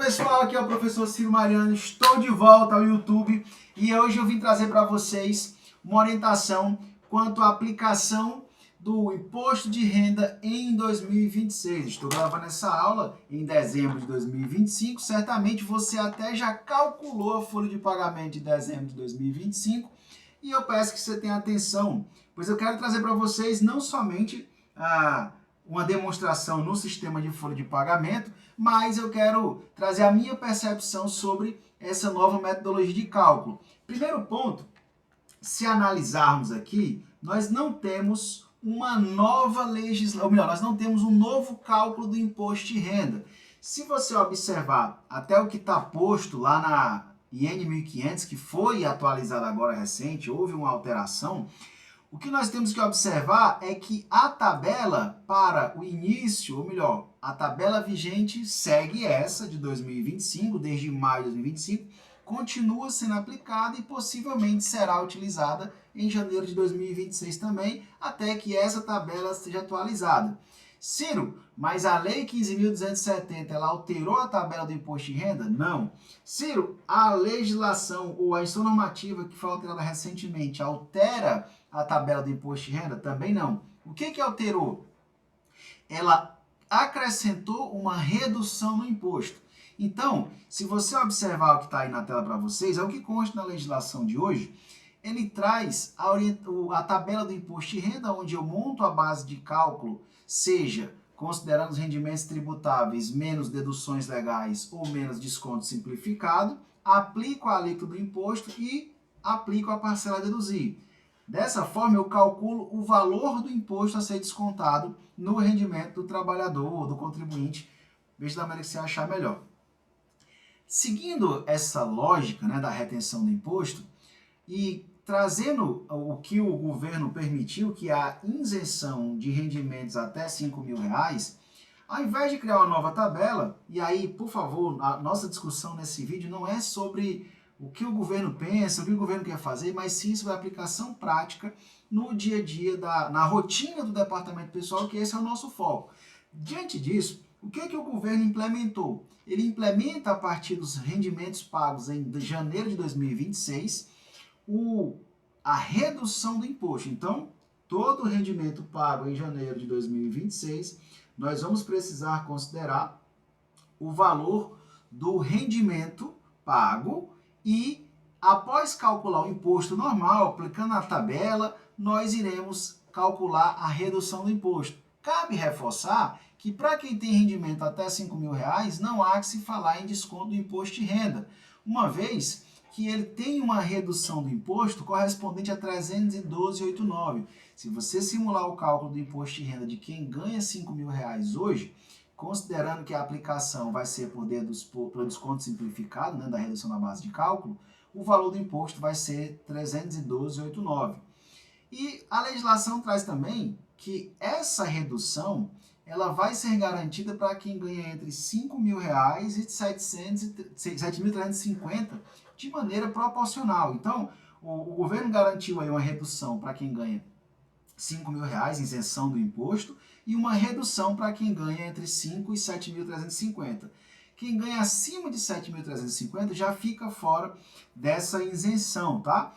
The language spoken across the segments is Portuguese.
pessoal, aqui é o professor Ciro Mariano, estou de volta ao YouTube e hoje eu vim trazer para vocês uma orientação quanto à aplicação do imposto de renda em 2026. Estou gravando essa aula em dezembro de 2025, certamente você até já calculou a folha de pagamento de dezembro de 2025 e eu peço que você tenha atenção, pois eu quero trazer para vocês não somente uma demonstração no sistema de folha de pagamento, mas eu quero trazer a minha percepção sobre essa nova metodologia de cálculo. Primeiro ponto, se analisarmos aqui, nós não temos uma nova legislação, ou melhor, nós não temos um novo cálculo do imposto de renda. Se você observar até o que está posto lá na IN 1500, que foi atualizado agora recente, houve uma alteração, o que nós temos que observar é que a tabela para o início, ou melhor, a tabela vigente segue essa de 2025, desde maio de 2025, continua sendo aplicada e possivelmente será utilizada em janeiro de 2026 também, até que essa tabela seja atualizada. Ciro, mas a Lei 15.270, ela alterou a tabela do imposto de renda? Não. Ciro, a legislação ou a instrução normativa que foi alterada recentemente altera a tabela do imposto de renda? Também não. O que alterou? Ela acrescentou uma redução no imposto. Então, se você observar o que está aí na tela para vocês, é o que consta na legislação de hoje, ele traz a tabela do imposto de renda, onde eu monto a base de cálculo, seja considerando os rendimentos tributáveis menos deduções legais ou menos desconto simplificado, aplico a alíquota do imposto e aplico a parcela a deduzir. Dessa forma, eu calculo o valor do imposto a ser descontado no rendimento do trabalhador ou do contribuinte, veja da maneira que você achar melhor. Seguindo essa lógica, né, da retenção do imposto e trazendo o que o governo permitiu, que é a isenção de rendimentos até R$5.000, ao invés de criar uma nova tabela, e aí, por favor, a nossa discussão nesse vídeo não é sobre o que o governo pensa, o que o governo quer fazer, mas sim sobre a aplicação prática no dia a dia, na rotina do departamento pessoal, que esse é o nosso foco. Diante disso, o que o governo implementou? Ele implementa a partir dos rendimentos pagos em janeiro de 2026, a redução do imposto. Então, todo rendimento pago em janeiro de 2026, nós vamos precisar considerar o valor do rendimento pago e, após calcular o imposto normal, aplicando a tabela, nós iremos calcular a redução do imposto. Cabe reforçar que para quem tem rendimento até R$5.000, não há que se falar em desconto do imposto de renda, uma vez que ele tem uma redução do imposto correspondente a 312,89. Se você simular o cálculo do imposto de renda de quem ganha R$5.000 hoje, considerando que a aplicação vai ser por desconto simplificado, né, da redução na base de cálculo, o valor do imposto vai ser 312,89. E a legislação traz também que essa redução ela vai ser garantida para quem ganha entre R$5.000 e R$7.350 de maneira proporcional. Então, o governo garantiu aí uma redução para quem ganha R$5.000, isenção do imposto, e uma redução para quem ganha entre R$5.000 e R$7.350. Quem ganha acima de R$7.350 já fica fora dessa isenção, tá?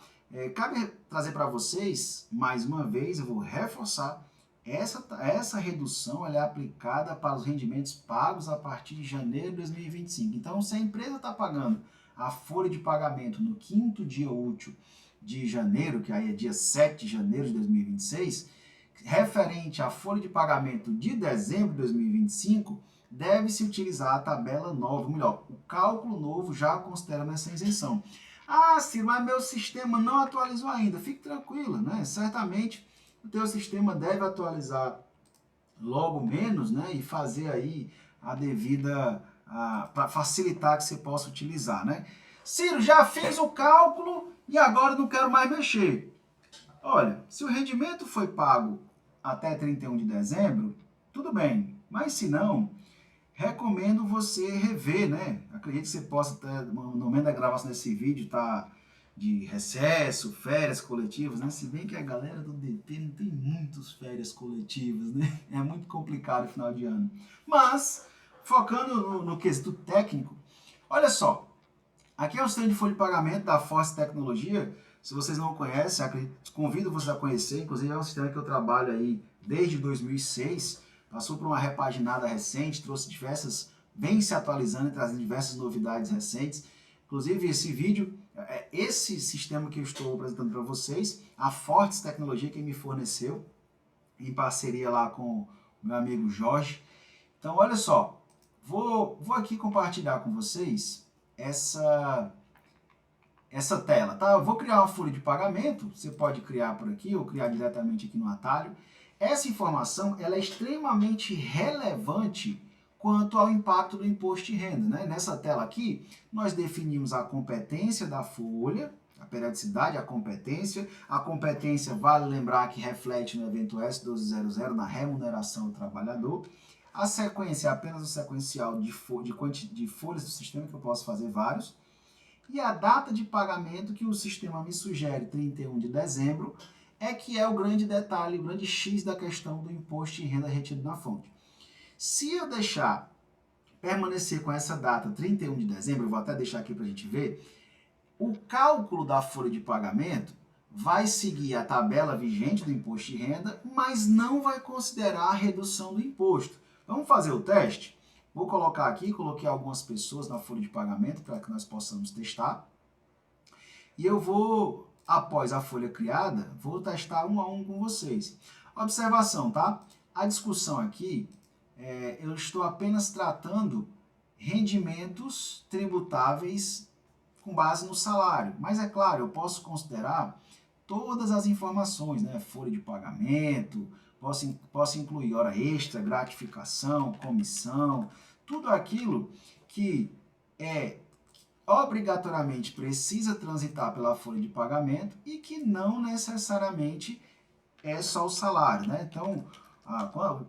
Cabe trazer para vocês, mais uma vez, eu vou reforçar, essa redução ela é aplicada para os rendimentos pagos a partir de janeiro de 2025. Então, se a empresa está pagando a folha de pagamento no 5º dia útil de janeiro, que aí é dia 7 de janeiro de 2026, referente à folha de pagamento de dezembro de 2025, deve-se utilizar a tabela nova, melhor, o cálculo novo já considerando essa isenção. Ah, Ciro, mas meu sistema não atualizou ainda. Fique tranquilo, né? Certamente o teu sistema deve atualizar logo menos, né? E fazer aí a devida, para facilitar que você possa utilizar, né? Ciro, já fiz o cálculo e agora não quero mais mexer. Olha, se o rendimento foi pago até 31 de dezembro, tudo bem. Mas se não, recomendo você rever, né? Acredito que você possa, no momento da gravação desse vídeo, tá de recesso, férias coletivas, né? Se bem que a galera do DP não tem muitas férias coletivas, né? É muito complicado o final de ano. Mas, focando no quesito técnico, Olha só, aqui é o sistema de folha de pagamento da Force Tecnologia. Se vocês não conhecem, convido vocês a conhecer. Inclusive é um sistema que eu trabalho aí desde 2006. Passou por uma repaginada recente, trouxe vem se atualizando e trazendo diversas novidades recentes. Inclusive esse sistema que eu estou apresentando para vocês, a Forte Tecnologia que me forneceu, em parceria lá com o meu amigo Jorge. Então olha só, vou aqui compartilhar com vocês essa tela, tá? Eu vou criar uma folha de pagamento, você pode criar por aqui ou criar diretamente aqui no atalho. Essa informação ela é extremamente relevante quanto ao impacto do imposto de renda, né? Nessa tela aqui, nós definimos a competência da folha, a periodicidade, a competência. A competência, vale lembrar que reflete no evento S1200, na remuneração do trabalhador. A sequência é apenas o sequencial de folhas do sistema, que eu posso fazer vários. E a data de pagamento que o sistema me sugere, 31 de dezembro, que é o grande detalhe, o grande X da questão do imposto de renda retido na fonte. Se eu deixar permanecer com essa data, 31 de dezembro, eu vou até deixar aqui para a gente ver, o cálculo da folha de pagamento vai seguir a tabela vigente do imposto de renda, mas não vai considerar a redução do imposto. Vamos fazer o teste? Vou colocar aqui, coloquei algumas pessoas na folha de pagamento para que nós possamos testar. E eu vou, após a folha criada, vou testar um a um com vocês. Observação, tá? A discussão aqui, eu estou apenas tratando rendimentos tributáveis com base no salário. Mas é claro, eu posso considerar todas as informações, né? Folha de pagamento, posso incluir hora extra, gratificação, comissão, tudo aquilo que obrigatoriamente precisa transitar pela folha de pagamento e que não necessariamente é só o salário, né? Então,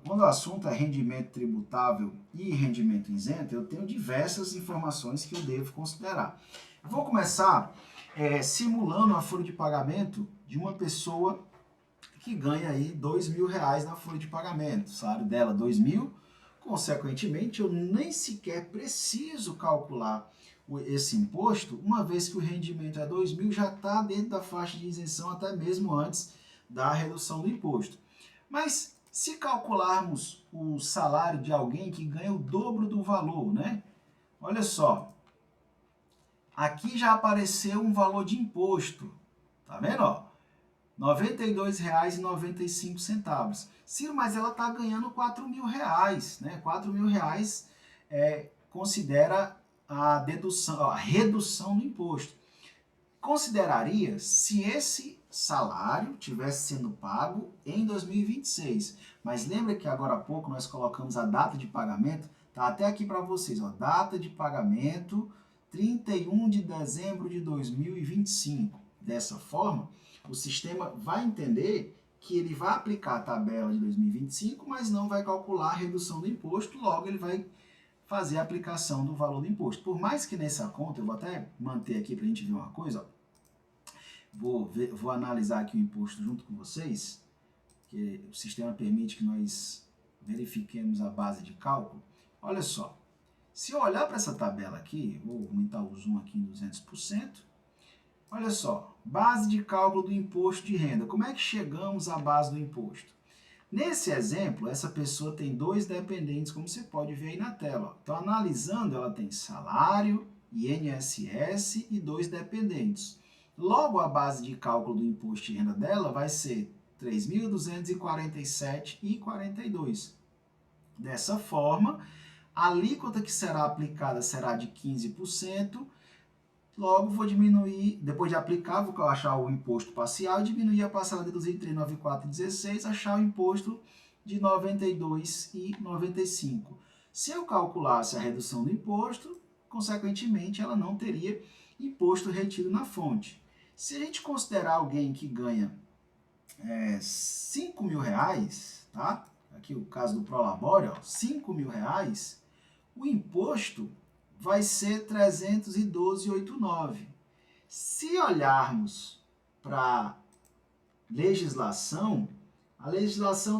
quando o assunto é rendimento tributável e rendimento isento, eu tenho diversas informações que eu devo considerar. Eu vou começar simulando a folha de pagamento de uma pessoa que ganha aí R$2.000 na folha de pagamento. O salário dela R$2.000, consequentemente eu nem sequer preciso calcular esse imposto, uma vez que o rendimento é R$2.000, já está dentro da faixa de isenção até mesmo antes da redução do imposto. Mas se calcularmos o salário de alguém que ganha o dobro do valor, né? Olha só, aqui já apareceu um valor de imposto, tá vendo? Ó, R$ 92,95. Ciro, mas ela está ganhando R$4.000, né? R$4.000 considera a dedução, a redução do imposto. Consideraria se esse salário tivesse sendo pago em 2026. Mas lembra que agora há pouco nós colocamos a data de pagamento? Tá até aqui para vocês, ó, data de pagamento 31 de dezembro de 2025. Dessa forma, o sistema vai entender que ele vai aplicar a tabela de 2025, mas não vai calcular a redução do imposto, logo ele vai fazer a aplicação do valor do imposto. Por mais que nessa conta, eu vou até manter aqui para a gente ver uma coisa, ó. Vou analisar aqui o imposto junto com vocês, que o sistema permite que nós verifiquemos a base de cálculo. Olha só, se eu olhar para essa tabela aqui, vou aumentar o zoom aqui em 200%, olha só, base de cálculo do imposto de renda. Como é que chegamos à base do imposto? Nesse exemplo, essa pessoa tem 2 dependentes, como você pode ver aí na tela. Então, analisando, ela tem salário, INSS e 2 dependentes. Logo, a base de cálculo do imposto de renda dela vai ser R$ 3.247,42. Dessa forma, a alíquota que será aplicada será de 15%. Logo, vou diminuir, depois de aplicar, vou achar o imposto parcial e diminuir a parcela deduzida de 394,16, achar o imposto de R$ 92,95. Se eu calculasse a redução do imposto, consequentemente, ela não teria imposto retido na fonte. Se a gente considerar alguém que ganha R$5.000, tá? Aqui o caso do Prolabore, R$5.000, o imposto vai ser 312,89. Se olharmos para a legislação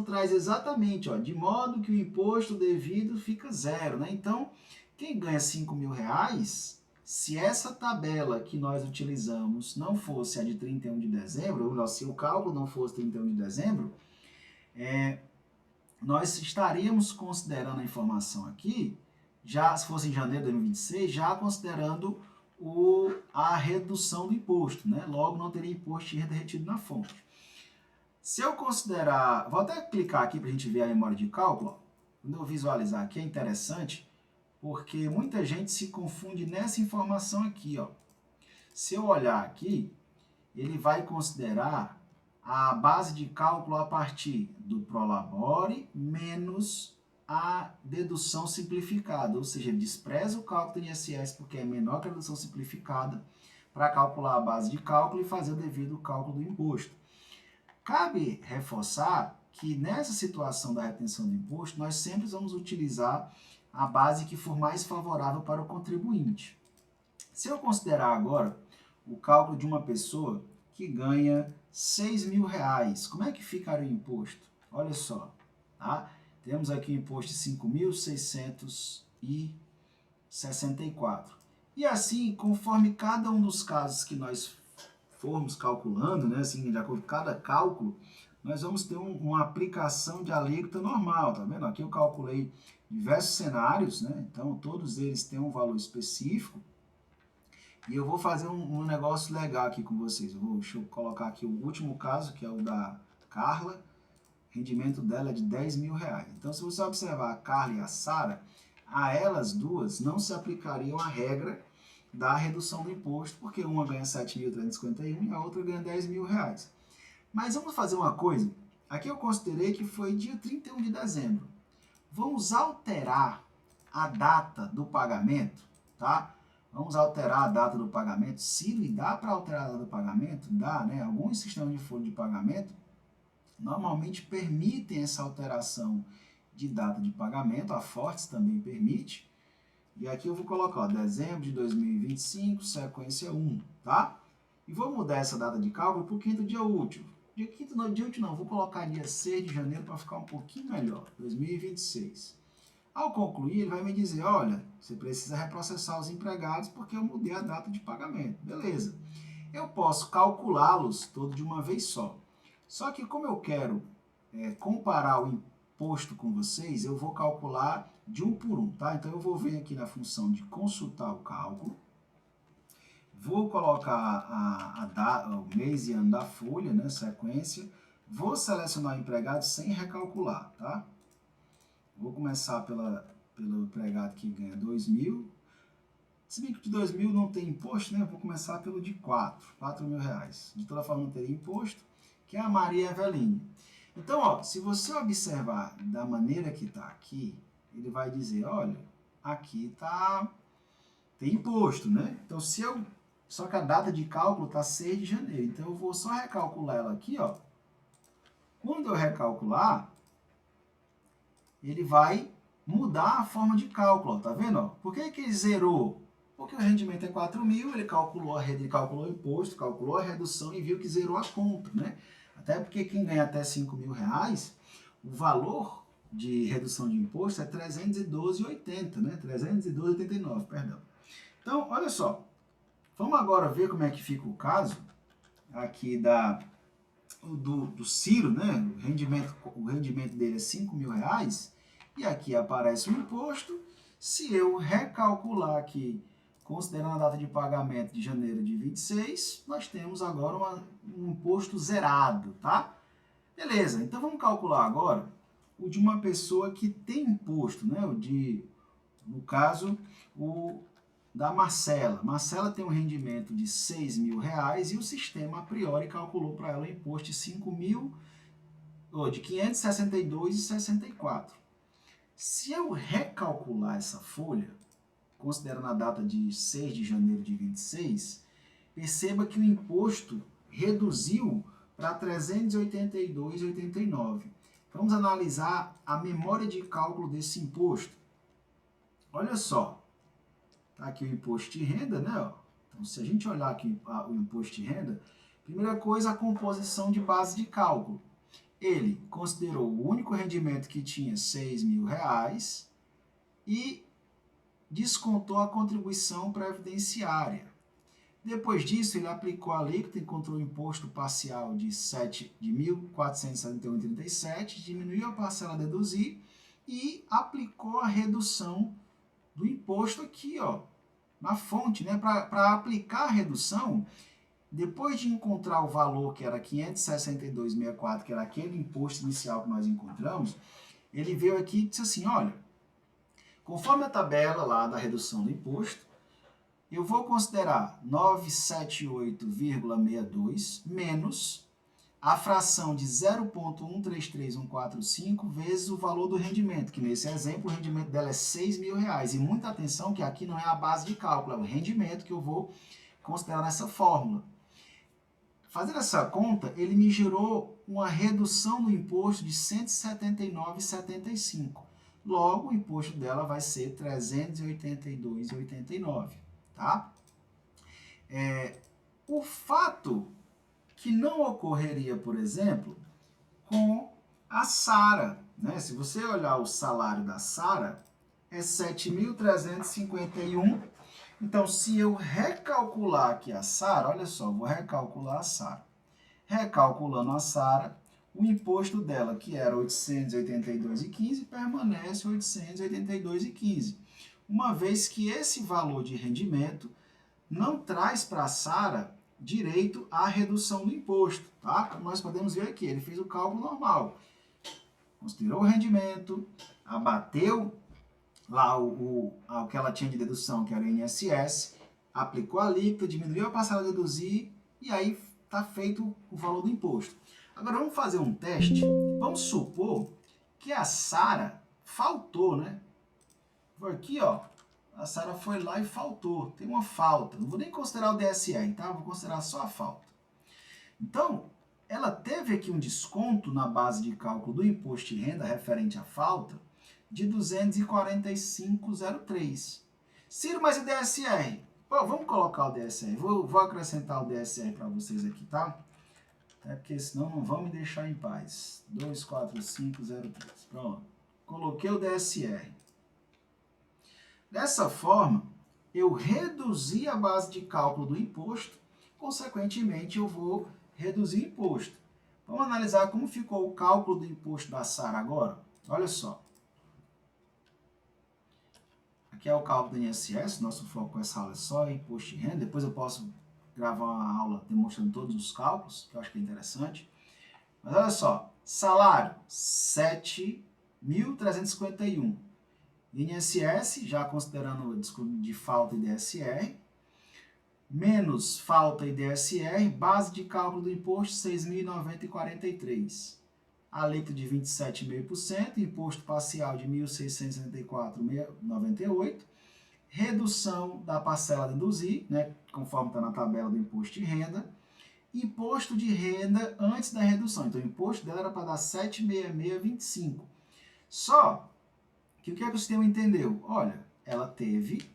traz exatamente, de modo que o imposto devido fica zero, né? Então, Quem ganha 5 mil reais, se essa tabela que nós utilizamos não fosse a de 31 de dezembro, ou se o cálculo não fosse 31 de dezembro, nós estaríamos considerando a informação aqui, já se fosse em janeiro de 2026, já considerando a redução do imposto, né? Logo não teria imposto de renda retido na fonte. Se eu considerar, vou até clicar aqui para a gente ver a memória de cálculo, ó. Quando eu visualizar aqui é interessante, porque muita gente se confunde nessa informação aqui, ó. Se eu olhar aqui, ele vai considerar a base de cálculo a partir do Prolabore menos a dedução simplificada, ou seja, ele despreza o cálculo do INSS porque é menor que a dedução simplificada para calcular a base de cálculo e fazer o devido cálculo do imposto. Cabe reforçar que nessa situação da retenção do imposto, nós sempre vamos utilizar a base que for mais favorável para o contribuinte. Se eu considerar agora o cálculo de uma pessoa que ganha 6 mil reais, como é que ficaria o imposto? Olha só, tá? Temos aqui o imposto de 5.664. E assim, conforme cada um dos casos que nós formos calculando, né, assim, de acordo com cada cálculo, nós vamos ter uma aplicação de alíquota normal, tá vendo? Aqui eu calculei diversos cenários, né? Então todos eles têm um valor específico. E eu vou fazer um negócio legal aqui com vocês. Deixa eu colocar aqui o último caso, que é o da Carla. O rendimento dela é de 10 mil reais. Então, se você observar a Carla e a Sara, a elas duas não se aplicariam a regra da redução do imposto, porque uma ganha 7.351 e a outra ganha 10 mil reais. Mas vamos fazer uma coisa. Aqui eu considerei que foi dia 31 de dezembro. Vamos alterar a data do pagamento, tá? Vamos alterar a data do pagamento. Se dá para alterar a data do pagamento, dá, né? Alguns sistemas de folha de pagamento normalmente permitem essa alteração de data de pagamento. A Fortes também permite. E aqui eu vou colocar, ó, dezembro de 2025, sequência 1, tá? E vou mudar essa data de cálculo para o quinto dia útil. Dia útil não, vou colocar dia 6 de janeiro para ficar um pouquinho melhor, 2026. Ao concluir, ele vai me dizer, olha, você precisa reprocessar os empregados porque eu mudei a data de pagamento. Beleza. Eu posso calculá-los todos de uma vez só. Só que como eu quero comparar o imposto com vocês, eu vou calcular de um por um, tá? Então eu vou vir aqui na função de consultar o cálculo, vou colocar o mês e ano da folha, né, sequência, vou selecionar o empregado sem recalcular, tá? Vou começar pelo empregado que ganha 2 mil. Se bem que de 2 mil não tem imposto, né? Eu vou começar pelo de 4 mil reais. De toda forma não teria imposto, que é a Maria Eveline. Então, ó, se você observar da maneira que está aqui, ele vai dizer, olha, aqui tem imposto, né? Então, só que a data de cálculo está 6 de janeiro. Então, eu vou só recalcular ela aqui, ó. Quando eu recalcular, ele vai mudar a forma de cálculo, ó, tá vendo? Ó? Por que ele zerou? Porque o rendimento é 4 mil, ele calculou o imposto, calculou a redução e viu que zerou a conta, né? Até porque quem ganha até 5 mil reais, o valor de redução de imposto é 312,80, né? 312,89, perdão. Então, olha só. Vamos agora ver como é que fica o caso aqui do Ciro, né? O rendimento dele é 5 mil reais e aqui aparece o imposto. Se eu recalcular aqui, considerando a data de pagamento de janeiro de 26, nós temos agora um imposto zerado, tá? Beleza, então vamos calcular agora o de uma pessoa que tem imposto, né? No caso, o da Marcela. Marcela tem um rendimento de 6 mil reais e o sistema a priori calculou para ela um imposto de de 562,64. Se eu recalcular essa folha, considerando a data de 6 de janeiro de 26, perceba que o imposto reduziu para 382,89. Vamos analisar a memória de cálculo desse imposto. Olha só, tá aqui o imposto de renda, né? Então, se a gente olhar aqui o imposto de renda, primeira coisa, a composição de base de cálculo. Ele considerou o único rendimento que tinha 6 mil reais e descontou a contribuição previdenciária. Depois disso, ele aplicou a alíquota, encontrou o imposto parcial de R$ 1.471,37, diminuiu a parcela a deduzir e aplicou a redução do imposto aqui, ó, na fonte, né? Para aplicar a redução, depois de encontrar o valor que era 562,64, que era aquele imposto inicial que nós encontramos, ele veio aqui e disse assim, olha, conforme a tabela lá da redução do imposto, eu vou considerar 978,62 menos a fração de 0,133145 vezes o valor do rendimento, que nesse exemplo o rendimento dela é R$6.000. E muita atenção que aqui não é a base de cálculo, é o rendimento que eu vou considerar nessa fórmula. Fazendo essa conta, ele me gerou uma redução do imposto de R$ 179,75. Logo, o imposto dela vai ser R$ 382,89. Tá? O fato que não ocorreria, por exemplo, com a Sara, né? Se você olhar o salário da Sara, é 7.351. Então, se eu recalcular aqui a Sara, olha só, vou recalcular a Sara. Recalculando a Sara, o imposto dela, que era 882,15, permanece 882,15. Uma vez que esse valor de rendimento não traz para a Sara direito à redução do imposto, tá? Como nós podemos ver aqui, ele fez o cálculo normal. Considerou o rendimento, abateu lá o que ela tinha de dedução, que era o INSS, aplicou a alíquota, diminuiu a parcela a deduzir e aí está feito o valor do imposto. Agora vamos fazer um teste. Vamos supor que a Sara faltou, né? Aqui, ó, a Sara foi lá e faltou. Tem uma falta. Não vou nem considerar o DSR, tá? Vou considerar só a falta. Então, ela teve aqui um desconto na base de cálculo do imposto de renda referente à falta de 245,03. Ciro, mas o DSR? Pô, vamos colocar o DSR. Vou acrescentar o DSR para vocês aqui, tá? Até porque senão não vão me deixar em paz. 24503. Pronto. Coloquei o DSR. Dessa forma, eu reduzi a base de cálculo do imposto, consequentemente eu vou reduzir o imposto. Vamos analisar como ficou o cálculo do imposto da Sara agora? Olha só. Aqui é o cálculo do INSS, nosso foco com essa aula é só imposto de renda. Depois eu posso gravar uma aula demonstrando todos os cálculos, que eu acho que é interessante. Mas olha só, salário, 7.351. INSS, já considerando o desconto de falta e DSR, menos falta e DSR, base de cálculo do imposto 6.090,43. Alíquota de 27,5%, imposto parcial de 1.664,98, redução da parcela a deduzir, né, conforme está na tabela do imposto de renda, imposto de renda antes da redução. Então, o imposto dela era para dar 766,25. Só que o que é que o sistema entendeu? Olha, ela teve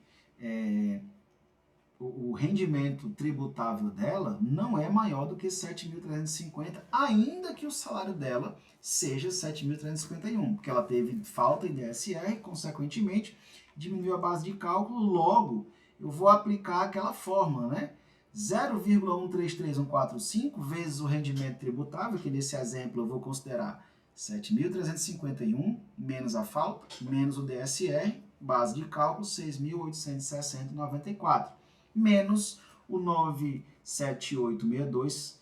o rendimento tributável dela não é maior do que 7.350, ainda que o salário dela seja 7.351, porque ela teve falta em DSR, consequentemente, diminuiu a base de cálculo, logo eu vou aplicar aquela fórmula, né? 0,133145 vezes o rendimento tributável, que nesse exemplo eu vou considerar 7.351 menos a falta, menos o DSR, base de cálculo 6.860,94, menos o 97862,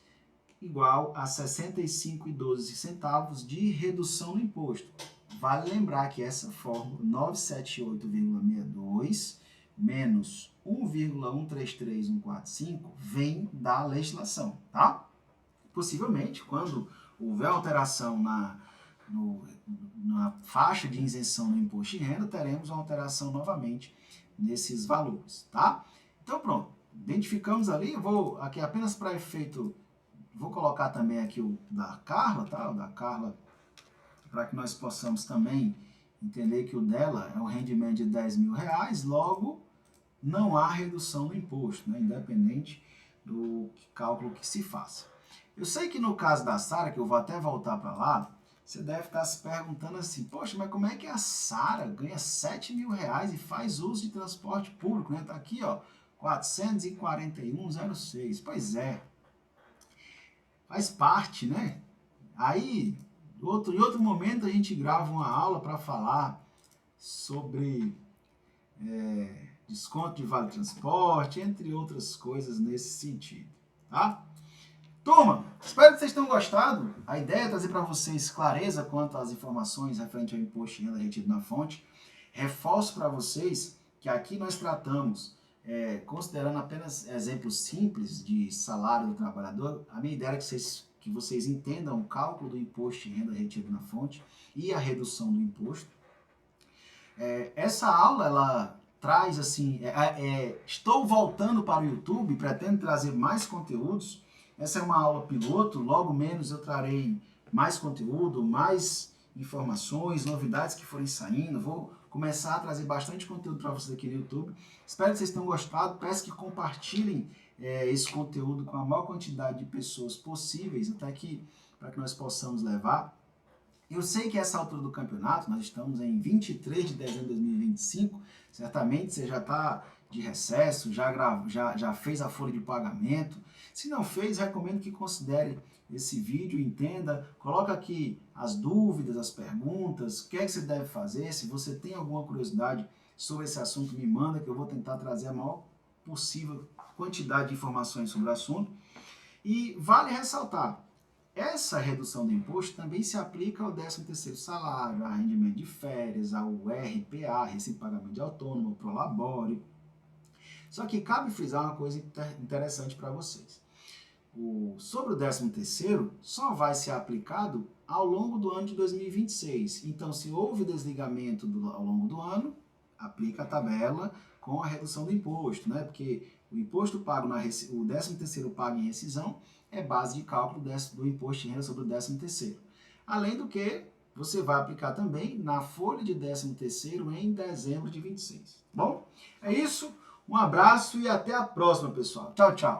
igual a 65,12 de redução no imposto. Vale lembrar que essa fórmula, 978,62 menos 1,133145, vem da legislação, tá? Possivelmente, quando houver alteração na faixa de isenção do imposto de renda, teremos uma alteração novamente nesses valores, tá? Então pronto, identificamos ali, eu vou aqui apenas para efeito, vou colocar também aqui o da Carla, tá? O da Carla, para que nós possamos também entender que o dela é um rendimento de R$10.000, logo não há redução do imposto, né? Independente do cálculo que se faça. Eu sei que no caso da Sara, que eu vou até voltar para lá, Você deve estar se perguntando assim, poxa, mas como é que a Sara ganha R$7.000 e faz uso de transporte público, né? Tá aqui, ó, 441,06. Pois é, faz parte, né? Aí, em outro momento, a gente grava uma aula para falar sobre desconto de vale transporte, entre outras coisas nesse sentido, tá? Turma, espero que vocês tenham gostado. A ideia é trazer para vocês clareza quanto às informações referente ao imposto de renda retido na fonte. Reforço para vocês que aqui nós tratamos, considerando apenas exemplos simples de salário do trabalhador, a minha ideia é que vocês entendam o cálculo do imposto de renda retido na fonte e a redução do imposto. Essa aula, ela traz assim, estou voltando para o YouTube, pretendo trazer mais conteúdos. Essa é uma aula piloto, logo menos eu trarei mais conteúdo, mais informações, novidades que forem saindo. Vou começar a trazer bastante conteúdo para vocês aqui no YouTube. Espero que vocês tenham gostado. Peço que compartilhem esse conteúdo com a maior quantidade de pessoas possíveis, até que para que nós possamos levar. Eu sei que essa altura do campeonato, nós estamos em 23 de dezembro de 2025, certamente você já está de recesso, já fez a folha de pagamento. Se não fez, recomendo que considere esse vídeo, entenda, coloca aqui as dúvidas, as perguntas, o que é que você deve fazer. Se você tem alguma curiosidade sobre esse assunto, me manda, que eu vou tentar trazer a maior possível quantidade de informações sobre o assunto. E vale ressaltar, essa redução do imposto também se aplica ao 13º salário, a rendimento de férias, ao RPA, Recibo de Pagamento de Autônomo, Prolabore. Só que cabe frisar uma coisa interessante para vocês. Sobre o 13º, só vai ser aplicado ao longo do ano de 2026. Então, se houve desligamento ao longo do ano, aplica a tabela com a redução do imposto, né? Porque o imposto pago, o 13º pago em rescisão, é base de cálculo do imposto de renda sobre o 13º. Além do que, você vai aplicar também na folha de 13º em dezembro de 26. Bom, é isso. Um abraço e até a próxima, pessoal. Tchau, tchau.